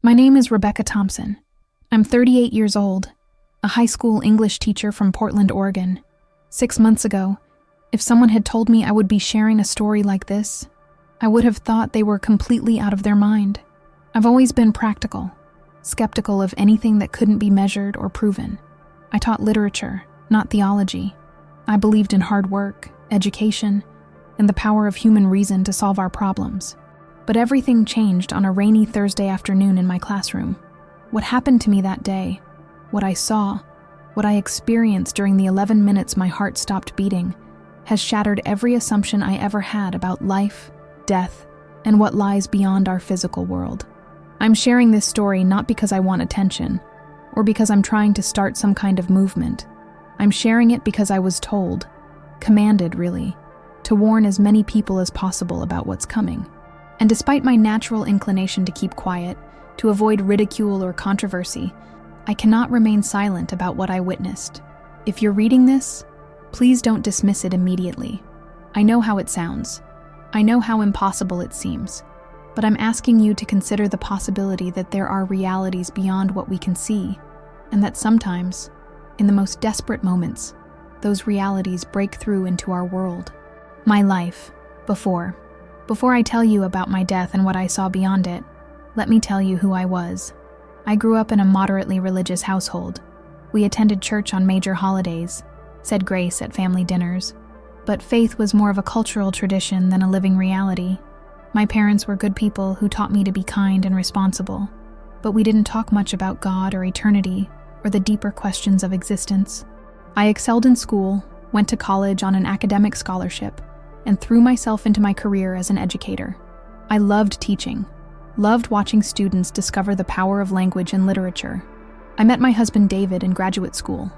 My name is Rebecca Thompson. I'm 38 years old, a high school English teacher from Portland, Oregon. 6 months ago, if someone had told me I would be sharing a story like this, I would have thought they were completely out of their mind. I've always been practical, skeptical of anything that couldn't be measured or proven. I taught literature, not theology. I believed in hard work, education, and the power of human reason to solve our problems. But everything changed on a rainy Thursday afternoon in my classroom. What happened to me that day, what I saw, what I experienced during the 11 minutes my heart stopped beating, has shattered every assumption I ever had about life, death, and what lies beyond our physical world. I'm sharing this story not because I want attention, or because I'm trying to start some kind of movement. I'm sharing it because I was told, commanded really, to warn as many people as possible about what's coming. And despite my natural inclination to keep quiet, to avoid ridicule or controversy, I cannot remain silent about what I witnessed. If you're reading this, please don't dismiss it immediately. I know how it sounds. I know how impossible it seems. But I'm asking you to consider the possibility that there are realities beyond what we can see, and that sometimes, in the most desperate moments, those realities break through into our world. My life, before I tell you about my death and what I saw beyond it, let me tell you who I was. I grew up in a moderately religious household. We attended church on major holidays, said grace at family dinners, but faith was more of a cultural tradition than a living reality. My parents were good people who taught me to be kind and responsible, but we didn't talk much about God or eternity or the deeper questions of existence. I excelled in school, went to college on an academic scholarship, and threw myself into my career as an educator. I loved teaching, loved watching students discover the power of language and literature. I met my husband David in graduate school.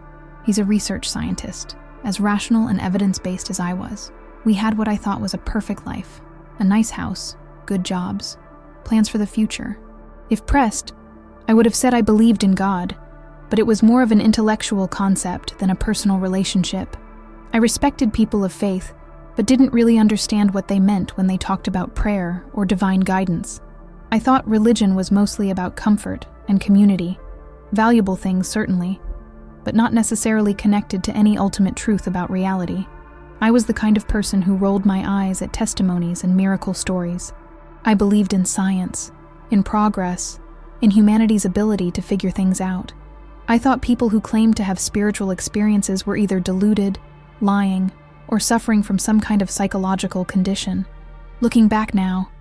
He's a research scientist, as rational and evidence-based as I was. We had what I thought was a perfect life, a nice house, good jobs, plans for the future. If pressed, I would have said I believed in God, but it was more of an intellectual concept than a personal relationship. I respected people of faith, but didn't really understand what they meant when they talked about prayer or divine guidance. I thought religion was mostly about comfort and community, valuable things certainly, but not necessarily connected to any ultimate truth about reality. I was the kind of person who rolled my eyes at testimonies and miracle stories. I believed in science, in progress, in humanity's ability to figure things out. I thought people who claimed to have spiritual experiences were either deluded, lying, or suffering from some kind of psychological condition. Looking back now,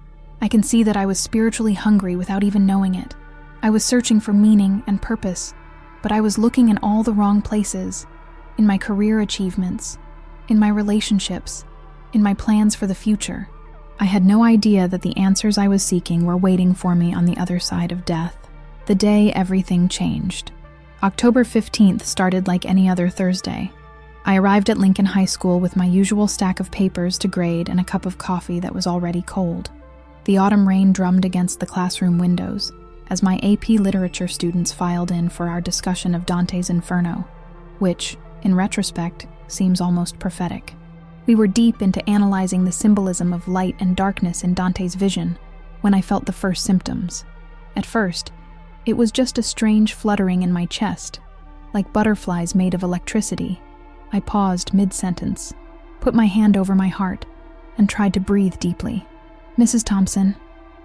I can see that I was spiritually hungry without even knowing it. I was searching for meaning and purpose, but I was looking in all the wrong places, in my career achievements, in my relationships, in my plans for the future. I had no idea that the answers I was seeking were waiting for me on the other side of death. The day everything changed. October 15th started like any other Thursday. I arrived at Lincoln High School with my usual stack of papers to grade and a cup of coffee that was already cold. The autumn rain drummed against the classroom windows as my AP literature students filed in for our discussion of Dante's Inferno, which, in retrospect, seems almost prophetic. We were deep into analyzing the symbolism of light and darkness in Dante's vision when I felt the first symptoms. At first, it was just a strange fluttering in my chest, like butterflies made of electricity. I paused mid-sentence, put my hand over my heart, and tried to breathe deeply. "Mrs. Thompson,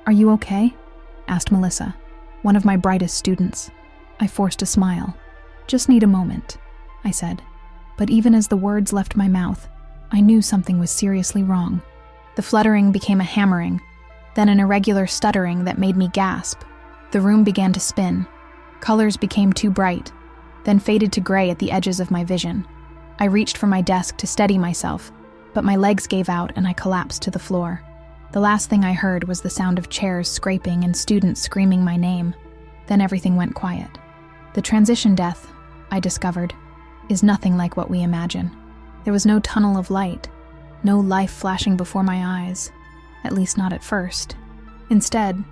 are you okay?" asked Melissa, one of my brightest students. I forced a smile. "Just need a moment," I said. But even as the words left my mouth, I knew something was seriously wrong. The fluttering became a hammering, then an irregular stuttering that made me gasp. The room began to spin. Colors became too bright, then faded to gray at the edges of my vision. I reached for my desk to steady myself, but my legs gave out and I collapsed to the floor. The last thing I heard was the sound of chairs scraping and students screaming my name. Then everything went quiet. The transition death, I discovered, is nothing like what we imagine. There was no tunnel of light, no life flashing before my eyes, at least not at first. Instead,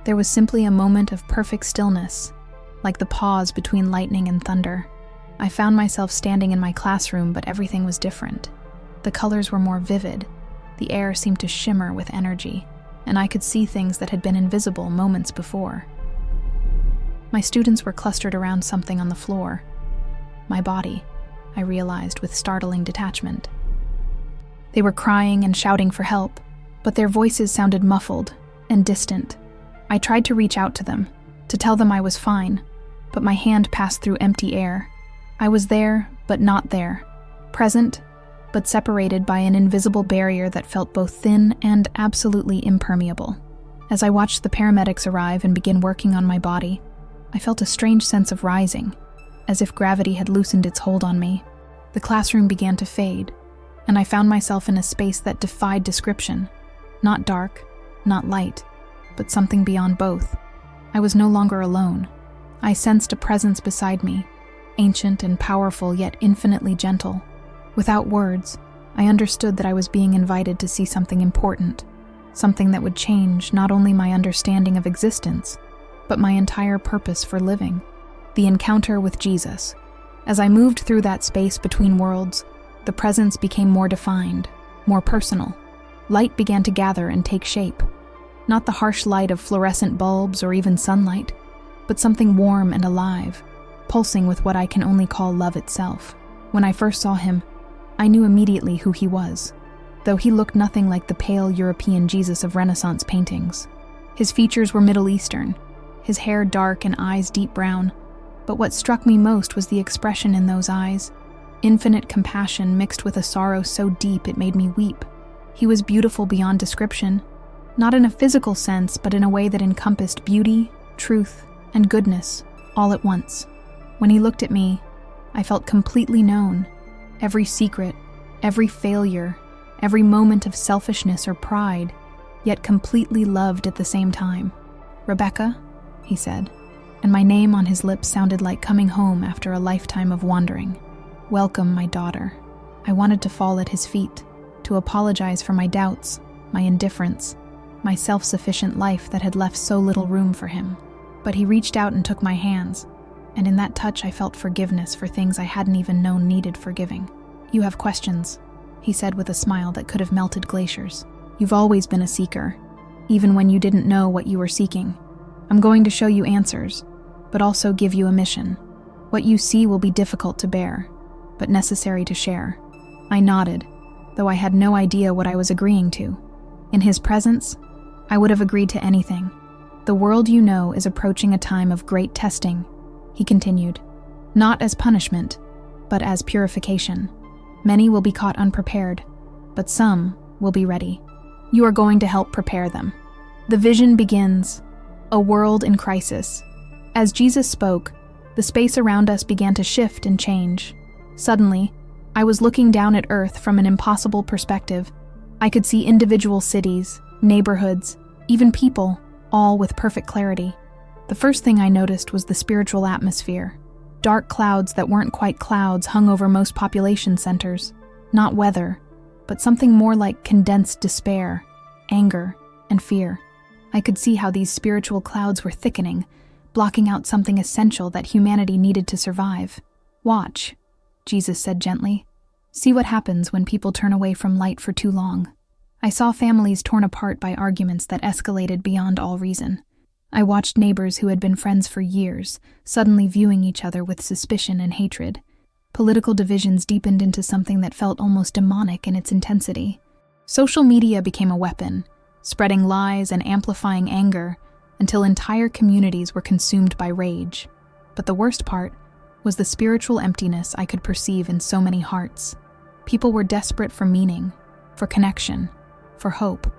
there was simply a moment of perfect stillness, like the pause between lightning and thunder. I found myself standing in my classroom, but everything was different. The colors were more vivid, the air seemed to shimmer with energy, and I could see things that had been invisible moments before. My students were clustered around something on the floor. My body, I realized with startling detachment. They were crying and shouting for help, but their voices sounded muffled and distant. I tried to reach out to them, to tell them I was fine, but my hand passed through empty air. I was there, but not there. Present, but separated by an invisible barrier that felt both thin and absolutely impermeable. As I watched the paramedics arrive and begin working on my body, I felt a strange sense of rising, as if gravity had loosened its hold on me. The classroom began to fade, and I found myself in a space that defied description. Not dark, not light, but something beyond both. I was no longer alone. I sensed a presence beside me, ancient and powerful yet infinitely gentle. Without words, I understood that I was being invited to see something important, something that would change not only my understanding of existence, but my entire purpose for living. The encounter with Jesus. As I moved through that space between worlds, the presence became more defined, more personal. Light began to gather and take shape. Not the harsh light of fluorescent bulbs or even sunlight, but something warm and alive, pulsing with what I can only call love itself. When I first saw him, I knew immediately who he was, though he looked nothing like the pale European Jesus of Renaissance paintings. His features were Middle Eastern, his hair dark and eyes deep brown, but what struck me most was the expression in those eyes, infinite compassion mixed with a sorrow so deep it made me weep. He was beautiful beyond description, not in a physical sense, but in a way that encompassed beauty, truth, and goodness, all at once. When he looked at me, I felt completely known. Every secret, every failure, every moment of selfishness or pride, yet completely loved at the same time. "Rebecca," he said, and my name on his lips sounded like coming home after a lifetime of wandering. "Welcome, my daughter." I wanted to fall at his feet, to apologize for my doubts, my indifference, my self-sufficient life that had left so little room for him. But he reached out and took my hands, and in that touch I felt forgiveness for things I hadn't even known needed forgiving. "You have questions," he said with a smile that could have melted glaciers. "You've always been a seeker, even when you didn't know what you were seeking. I'm going to show you answers, but also give you a mission. What you see will be difficult to bear, but necessary to share." I nodded, though I had no idea what I was agreeing to. In his presence, I would have agreed to anything. "The world you know is approaching a time of great testing," he continued, "not as punishment, but as purification. Many will be caught unprepared, but some will be ready. You are going to help prepare them." The vision begins, a world in crisis. As Jesus spoke, the space around us began to shift and change. Suddenly, I was looking down at Earth from an impossible perspective. I could see individual cities, neighborhoods, even people, all with perfect clarity. The first thing I noticed was the spiritual atmosphere. Dark clouds that weren't quite clouds hung over most population centers. Not weather, but something more like condensed despair, anger, and fear. I could see how these spiritual clouds were thickening, blocking out something essential that humanity needed to survive. "Watch," Jesus said gently. "See what happens when people turn away from light for too long." I saw families torn apart by arguments that escalated beyond all reason. I watched neighbors who had been friends for years, suddenly viewing each other with suspicion and hatred. Political divisions deepened into something that felt almost demonic in its intensity. Social media became a weapon, spreading lies and amplifying anger until entire communities were consumed by rage. But the worst part was the spiritual emptiness I could perceive in so many hearts. People were desperate for meaning, for connection, for hope,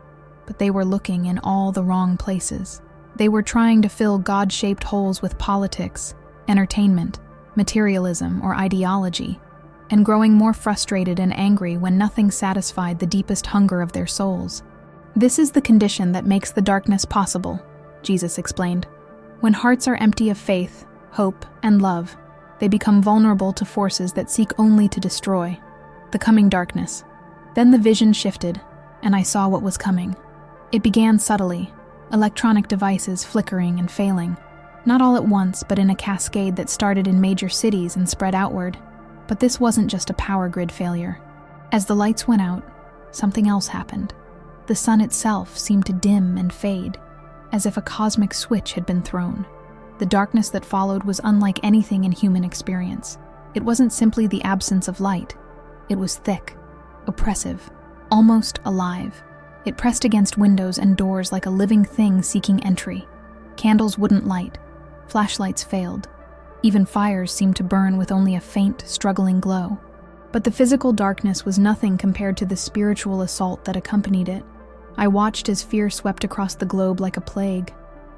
but they were looking in all the wrong places. They were trying to fill God-shaped holes with politics, entertainment, materialism, or ideology, and growing more frustrated and angry when nothing satisfied the deepest hunger of their souls. "This is the condition that makes the darkness possible," Jesus explained. "When hearts are empty of faith, hope, and love, they become vulnerable to forces that seek only to destroy." The coming darkness. Then the vision shifted, and I saw what was coming. It began subtly, electronic devices flickering and failing, not all at once, but in a cascade that started in major cities and spread outward. But this wasn't just a power grid failure. As the lights went out, something else happened. The sun itself seemed to dim and fade, as if a cosmic switch had been thrown. The darkness that followed was unlike anything in human experience. It wasn't simply the absence of light. It was thick, oppressive, almost alive. It pressed against windows and doors like a living thing seeking entry. Candles wouldn't light. Flashlights failed. Even fires seemed to burn with only a faint, struggling glow. But the physical darkness was nothing compared to the spiritual assault that accompanied it. I watched as fear swept across the globe like a plague.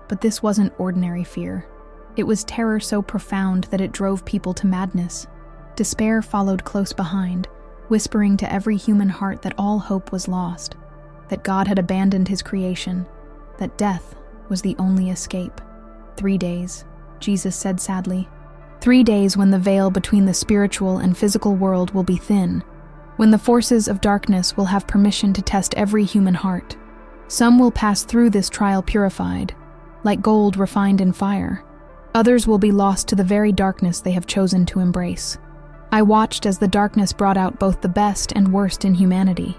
But this wasn't ordinary fear. It was terror so profound that it drove people to madness. Despair followed close behind, whispering to every human heart that all hope was lost, that God had abandoned his creation, that death was the only escape. 3 days, Jesus said sadly. 3 days when the veil between the spiritual and physical world will be thin, when the forces of darkness will have permission to test every human heart. Some will pass through this trial purified, like gold refined in fire. Others will be lost to the very darkness they have chosen to embrace. I watched as the darkness brought out both the best and worst in humanity.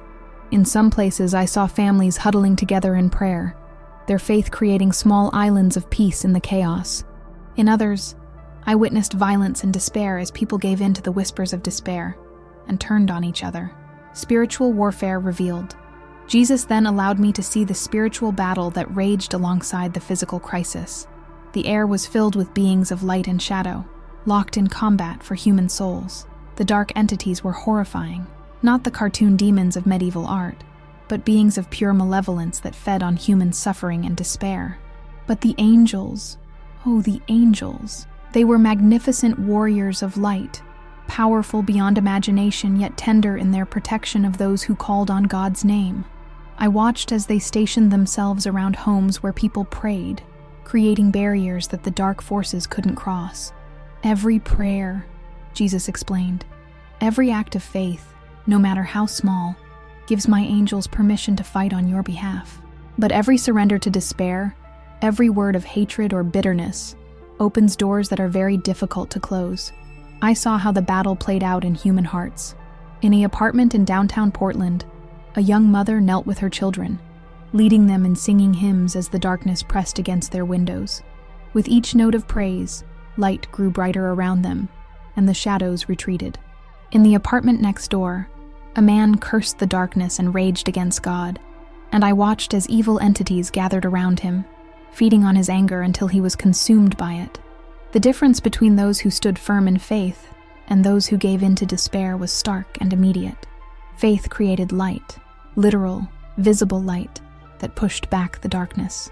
In some places, I saw families huddling together in prayer, their faith creating small islands of peace in the chaos. In others, I witnessed violence and despair as people gave in to the whispers of despair and turned on each other. Spiritual warfare revealed. Jesus then allowed me to see the spiritual battle that raged alongside the physical crisis. The air was filled with beings of light and shadow, locked in combat for human souls. The dark entities were horrifying, not the cartoon demons of medieval art, but beings of pure malevolence that fed on human suffering and despair. But the angels, oh, the angels, they were magnificent warriors of light, powerful beyond imagination yet tender in their protection of those who called on God's name. I watched as they stationed themselves around homes where people prayed, creating barriers that the dark forces couldn't cross. Every prayer, Jesus explained, every act of faith, no matter how small, gives my angels permission to fight on your behalf. But every surrender to despair, every word of hatred or bitterness, opens doors that are very difficult to close. I saw how the battle played out in human hearts. In an apartment in downtown Portland, a young mother knelt with her children, leading them in singing hymns as the darkness pressed against their windows. With each note of praise, light grew brighter around them, and the shadows retreated. In the apartment next door, a man cursed the darkness and raged against God, and I watched as evil entities gathered around him, feeding on his anger until he was consumed by it. The difference between those who stood firm in faith and those who gave in to despair was stark and immediate. Faith created light, literal, visible light that pushed back the darkness.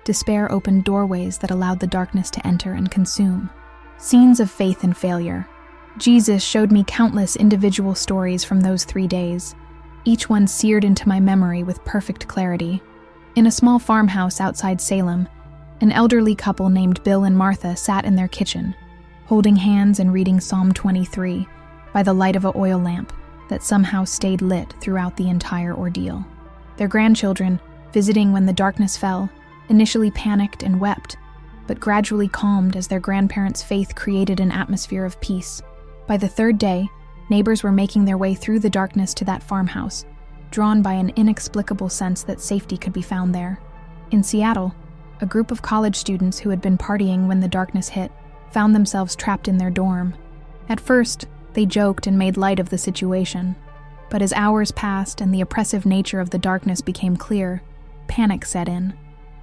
Despair opened doorways that allowed the darkness to enter and consume. Scenes of faith and failure. Jesus showed me countless individual stories from those 3 days, each one seared into my memory with perfect clarity. In a small farmhouse outside Salem, an elderly couple named Bill and Martha sat in their kitchen, holding hands and reading Psalm 23 by the light of an oil lamp that somehow stayed lit throughout the entire ordeal. Their grandchildren, visiting when the darkness fell, initially panicked and wept, but gradually calmed as their grandparents' faith created an atmosphere of peace. By the 3rd day, neighbors were making their way through the darkness to that farmhouse, drawn by an inexplicable sense that safety could be found there. In Seattle, a group of college students who had been partying when the darkness hit found themselves trapped in their dorm. At first, they joked and made light of the situation, but as hours passed and the oppressive nature of the darkness became clear, panic set in.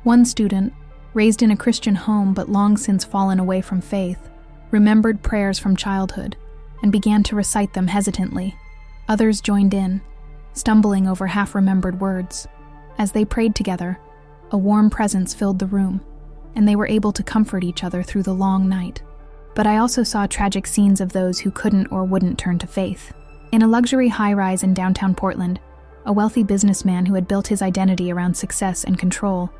One student, raised in a Christian home but long since fallen away from faith, remembered prayers from childhood and began to recite them hesitantly. Others joined in, stumbling over half-remembered words. As they prayed together, a warm presence filled the room, and they were able to comfort each other through the long night. But I also saw tragic scenes of those who couldn't or wouldn't turn to faith. In a luxury high-rise in downtown Portland, a wealthy businessman who had built his identity around success and control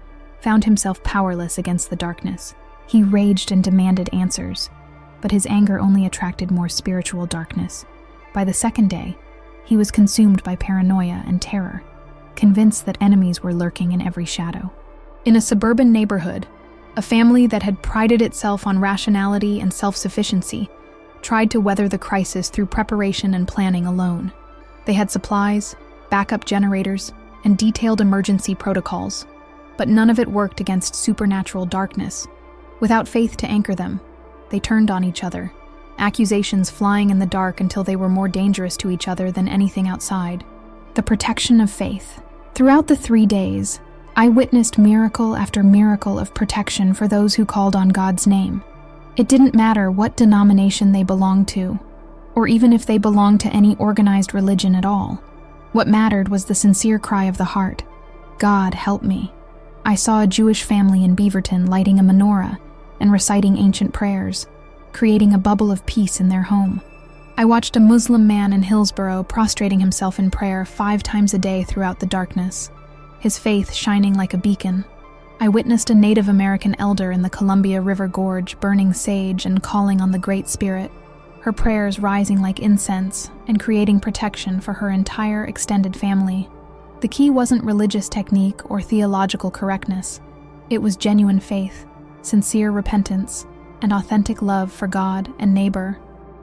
found himself powerless against the darkness. He raged and demanded answers, but his anger only attracted more spiritual darkness. By the 2nd day, he was consumed by paranoia and terror, convinced that enemies were lurking in every shadow. In a suburban neighborhood, a family that had prided itself on rationality and self-sufficiency tried to weather the crisis through preparation and planning alone. They had supplies, backup generators, and detailed emergency protocols, but none of it worked against supernatural darkness. Without faith to anchor them, they turned on each other, accusations flying in the dark until they were more dangerous to each other than anything outside. The protection of faith. Throughout the 3 days, I witnessed miracle after miracle of protection for those who called on God's name. It didn't matter what denomination they belonged to, or even if they belonged to any organized religion at all. What mattered was the sincere cry of the heart, "God, help me." I saw a Jewish family in Beaverton lighting a menorah and reciting ancient prayers, creating a bubble of peace in their home. I watched a Muslim man in Hillsborough prostrating himself in prayer 5 times a day throughout the darkness, his faith shining like a beacon. I witnessed a Native American elder in the Columbia River Gorge burning sage and calling on the Great Spirit, her prayers rising like incense and creating protection for her entire extended family. The key wasn't religious technique or theological correctness. It was genuine faith, sincere repentance, and authentic love for God and neighbor.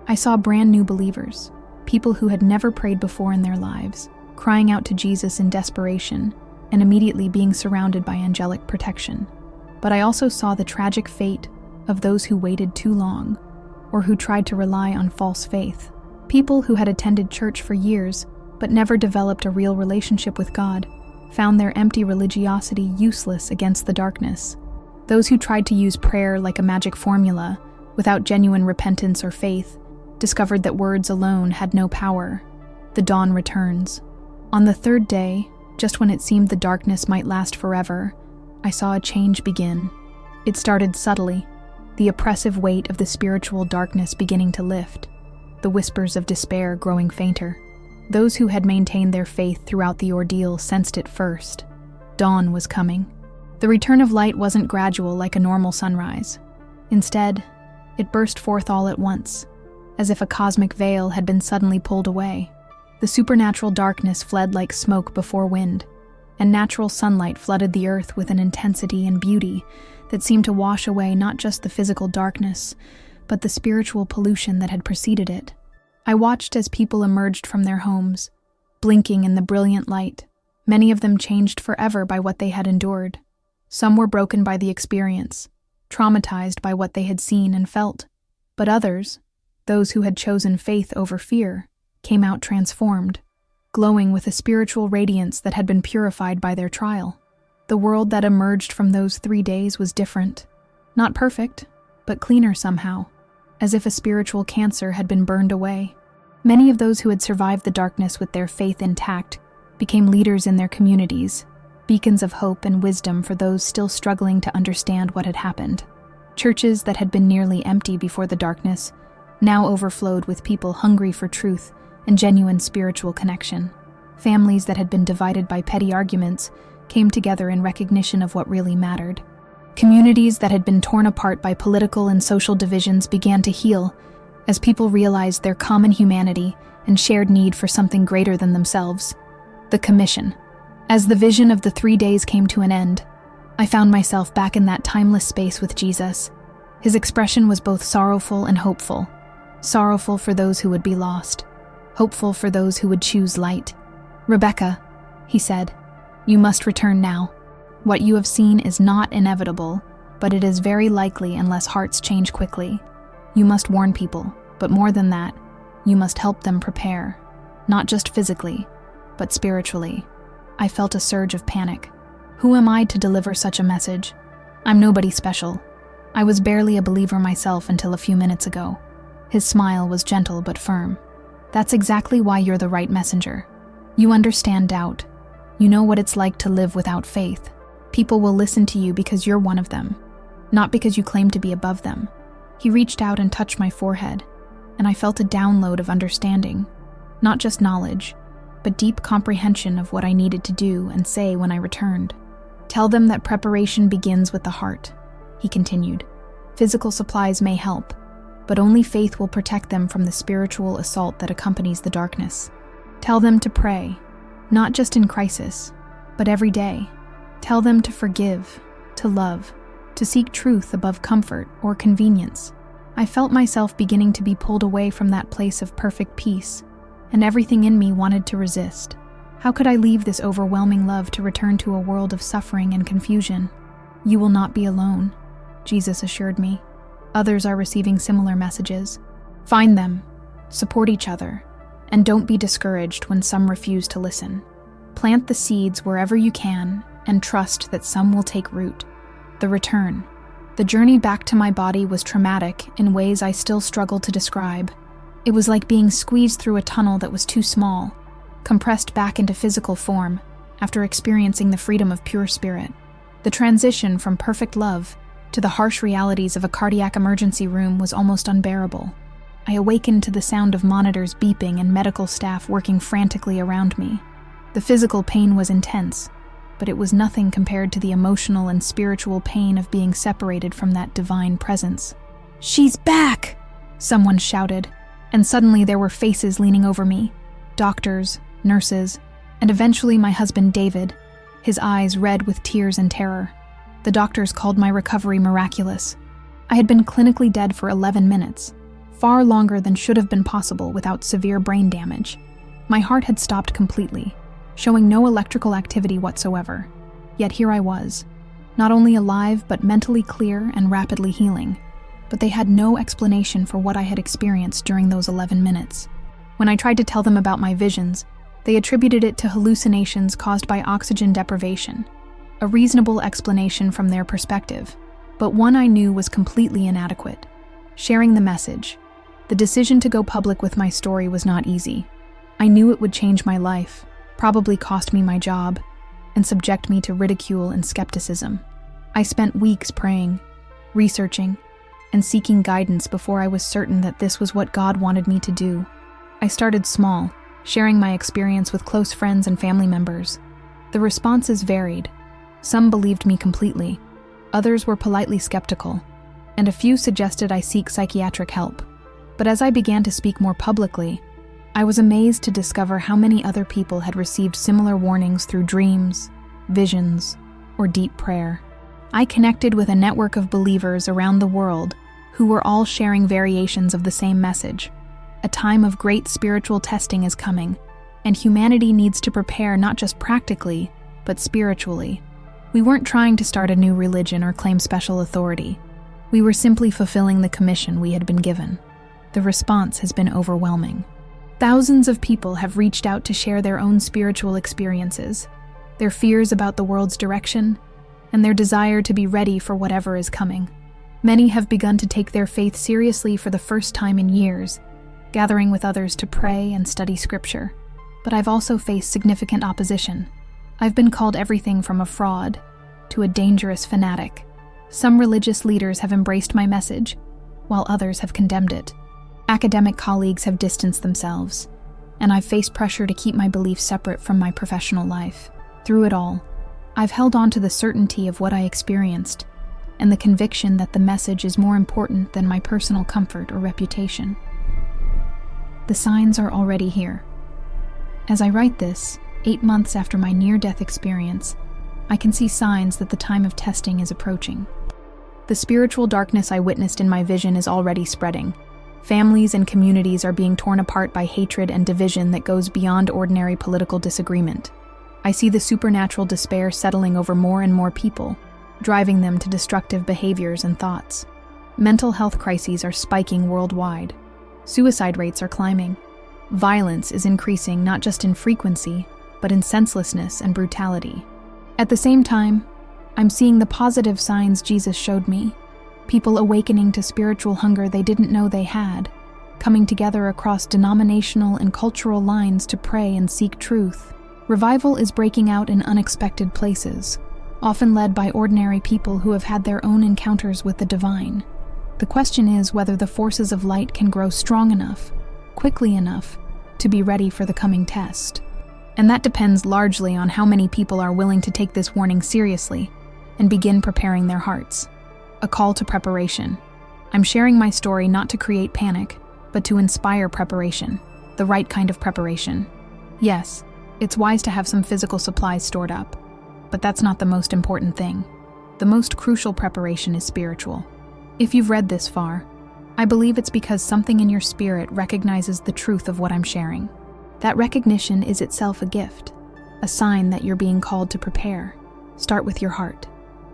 I saw brand new believers, people who had never prayed before in their lives, crying out to Jesus in desperation and immediately being surrounded by angelic protection. But I also saw the tragic fate of those who waited too long or who tried to rely on false faith. People who had attended church for years but never developed a real relationship with God found their empty religiosity useless against the darkness. Those who tried to use prayer like a magic formula without genuine repentance or faith discovered that words alone had no power. The dawn returns. On the 3rd day, just when it seemed the darkness might last forever, I saw a change begin. It started subtly, the oppressive weight of the spiritual darkness beginning to lift, the whispers of despair growing fainter. Those who had maintained their faith throughout the ordeal sensed it first. Dawn was coming. The return of light wasn't gradual like a normal sunrise. Instead, it burst forth all at once, as if a cosmic veil had been suddenly pulled away. The supernatural darkness fled like smoke before wind, and natural sunlight flooded the earth with an intensity and beauty that seemed to wash away not just the physical darkness, but the spiritual pollution that had preceded it. I watched as people emerged from their homes, blinking in the brilliant light, many of them changed forever by what they had endured. Some were broken by the experience, traumatized by what they had seen and felt, but others, those who had chosen faith over fear, came out transformed, glowing with a spiritual radiance that had been purified by their trial. The world that emerged from those 3 days was different. Not perfect, but cleaner somehow, as if a spiritual cancer had been burned away. Many of those who had survived the darkness with their faith intact became leaders in their communities, beacons of hope and wisdom for those still struggling to understand what had happened. Churches that had been nearly empty before the darkness now overflowed with people hungry for truth and genuine spiritual connection. Families that had been divided by petty arguments came together in recognition of what really mattered. Communities that had been torn apart by political and social divisions began to heal as people realized their common humanity and shared need for something greater than themselves. The Commission. As the vision of the 3 days came to an end, I found myself back in that timeless space with Jesus. His expression was both sorrowful and hopeful. Sorrowful for those who would be lost, hopeful for those who would choose light. "Rebecca," he said, "you must return now. What you have seen is not inevitable, but it is very likely unless hearts change quickly. You must warn people, but more than that, you must help them prepare, not just physically, but spiritually." I felt a surge of panic. Who am I to deliver such a message? I'm nobody special. I was barely a believer myself until a few minutes ago. His smile was gentle but firm. "That's exactly why you're the right messenger. You understand doubt. You know what it's like to live without faith. People will listen to you because you're one of them, not because you claim to be above them." He reached out and touched my forehead, and I felt a download of understanding, not just knowledge, but deep comprehension of what I needed to do and say when I returned. "Tell them that preparation begins with the heart," he continued. "Physical supplies may help, but only faith will protect them from the spiritual assault that accompanies the darkness. Tell them to pray, not just in crisis, but every day. Tell them to forgive, to love, to seek truth above comfort or convenience." I felt myself beginning to be pulled away from that place of perfect peace, and everything in me wanted to resist. How could I leave this overwhelming love to return to a world of suffering and confusion? "You will not be alone," Jesus assured me. Others are receiving similar messages. Find them, support each other, and don't be discouraged when some refuse to listen. Plant the seeds wherever you can and trust that some will take root. The return. The journey back to my body was traumatic in ways I still struggle to describe. It was like being squeezed through a tunnel that was too small, compressed back into physical form after experiencing the freedom of pure spirit. The transition from perfect love to the harsh realities of a cardiac emergency room was almost unbearable. I awakened to the sound of monitors beeping and medical staff working frantically around me. The physical pain was intense, but it was nothing compared to the emotional and spiritual pain of being separated from that divine presence. "She's back!" someone shouted, and suddenly there were faces leaning over me. Doctors, nurses, and eventually my husband David, his eyes red with tears and terror. The doctors called my recovery miraculous. I had been clinically dead for 11 minutes, far longer than should have been possible without severe brain damage. My heart had stopped completely, showing no electrical activity whatsoever. Yet here I was, not only alive but mentally clear and rapidly healing. But they had no explanation for what I had experienced during those 11 minutes. When I tried to tell them about my visions, they attributed it to hallucinations caused by oxygen deprivation, a reasonable explanation from their perspective, but one I knew was completely inadequate. Sharing the message, the decision to go public with my story was not easy. I knew it would change my life, probably cost me my job, and subject me to ridicule and skepticism. I spent weeks praying, researching, and seeking guidance before I was certain that this was what God wanted me to do. I started small, sharing my experience with close friends and family members. The responses varied. Some believed me completely, others were politely skeptical, and a few suggested I seek psychiatric help. But as I began to speak more publicly, I was amazed to discover how many other people had received similar warnings through dreams, visions, or deep prayer. I connected with a network of believers around the world who were all sharing variations of the same message. A time of great spiritual testing is coming, and humanity needs to prepare not just practically, but spiritually. We weren't trying to start a new religion or claim special authority. We were simply fulfilling the commission we had been given. The response has been overwhelming. Thousands of people have reached out to share their own spiritual experiences, their fears about the world's direction, and their desire to be ready for whatever is coming. Many have begun to take their faith seriously for the first time in years, gathering with others to pray and study scripture. But I've also faced significant opposition. I've been called everything from a fraud to a dangerous fanatic. Some religious leaders have embraced my message, while others have condemned it. Academic colleagues have distanced themselves, and I've faced pressure to keep my beliefs separate from my professional life. Through it all, I've held on to the certainty of what I experienced, and the conviction that the message is more important than my personal comfort or reputation. The signs are already here. As I write this, 8 months after my near-death experience, I can see signs that the time of testing is approaching. The spiritual darkness I witnessed in my vision is already spreading. Families and communities are being torn apart by hatred and division that goes beyond ordinary political disagreement. I see the supernatural despair settling over more and more people, driving them to destructive behaviors and thoughts. Mental health crises are spiking worldwide. Suicide rates are climbing. Violence is increasing not just in frequency, but in senselessness and brutality. At the same time, I'm seeing the positive signs Jesus showed me. People awakening to spiritual hunger they didn't know they had, coming together across denominational and cultural lines to pray and seek truth. Revival is breaking out in unexpected places, often led by ordinary people who have had their own encounters with the divine. The question is whether the forces of light can grow strong enough, quickly enough, to be ready for the coming test. And that depends largely on how many people are willing to take this warning seriously and begin preparing their hearts. A call to preparation. I'm sharing my story not to create panic, but to inspire preparation, the right kind of preparation. Yes, it's wise to have some physical supplies stored up, but that's not the most important thing. The most crucial preparation is spiritual. If you've read this far, I believe it's because something in your spirit recognizes the truth of what I'm sharing. That recognition is itself a gift, a sign that you're being called to prepare. Start with your heart.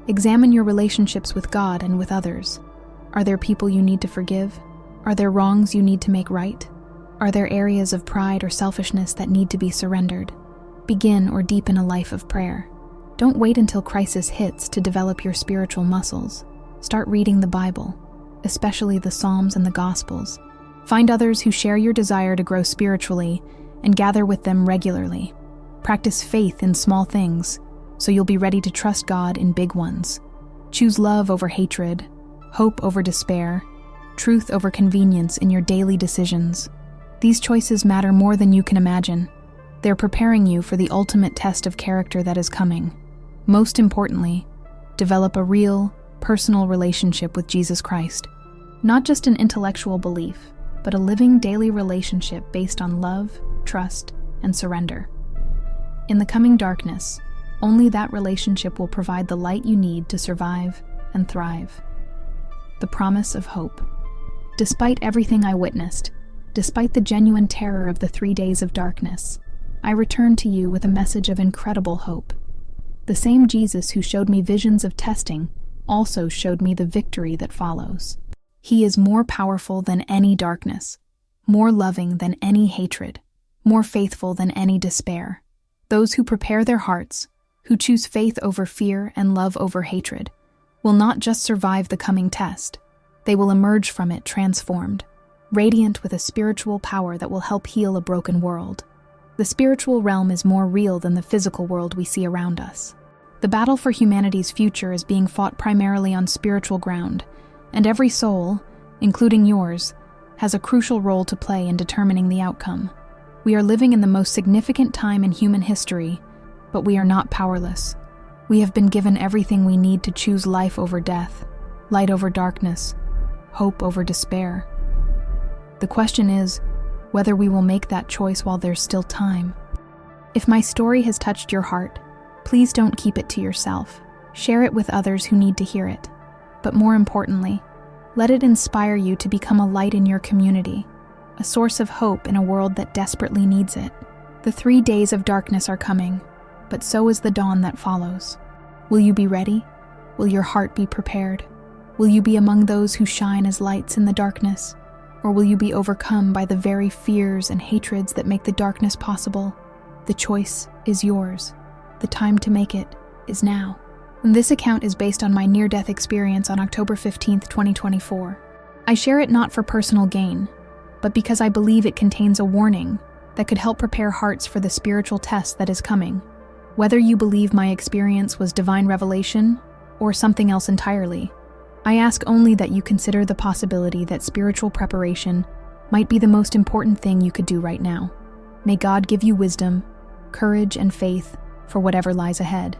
Examine your relationships with God and with others. Are there people you need to forgive? Are there wrongs you need to make right? Are there areas of pride or selfishness that need to be surrendered? Begin or deepen a life of prayer. Don't wait until crisis hits to develop your spiritual muscles. Start reading the Bible, especially the Psalms and the Gospels. Find others who share your desire to grow spiritually and gather with them regularly. Practice faith in small things, so you'll be ready to trust God in big ones. Choose love over hatred, hope over despair, truth over convenience in your daily decisions. These choices matter more than you can imagine. They're preparing you for the ultimate test of character that is coming. Most importantly, develop a real, personal relationship with Jesus Christ. Not just an intellectual belief, but a living daily relationship based on love, trust, and surrender. In the coming darkness, only that relationship will provide the light you need to survive and thrive. The promise of hope. Despite everything I witnessed, despite the genuine terror of the 3 days of darkness, I return to you with a message of incredible hope. The same Jesus who showed me visions of testing also showed me the victory that follows. He is more powerful than any darkness, more loving than any hatred, more faithful than any despair. Those who prepare their hearts, who choose faith over fear and love over hatred, will not just survive the coming test, they will emerge from it transformed, radiant with a spiritual power that will help heal a broken world. The spiritual realm is more real than the physical world we see around us. The battle for humanity's future is being fought primarily on spiritual ground, and every soul, including yours, has a crucial role to play in determining the outcome. We are living in the most significant time in human history, but we are not powerless. We have been given everything we need to choose life over death, light over darkness, hope over despair. The question is whether we will make that choice while there's still time. If my story has touched your heart, please don't keep it to yourself. Share it with others who need to hear it. But more importantly, let it inspire you to become a light in your community, a source of hope in a world that desperately needs it. The 3 days of darkness are coming, but so is the dawn that follows. Will you be ready? Will your heart be prepared? Will you be among those who shine as lights in the darkness? Or will you be overcome by the very fears and hatreds that make the darkness possible? The choice is yours. The time to make it is now. This account is based on my near-death experience on October 15, 2024. I share it not for personal gain, but because I believe it contains a warning that could help prepare hearts for the spiritual test that is coming. Whether you believe my experience was divine revelation or something else entirely, I ask only that you consider the possibility that spiritual preparation might be the most important thing you could do right now. May God give you wisdom, courage, and faith for whatever lies ahead.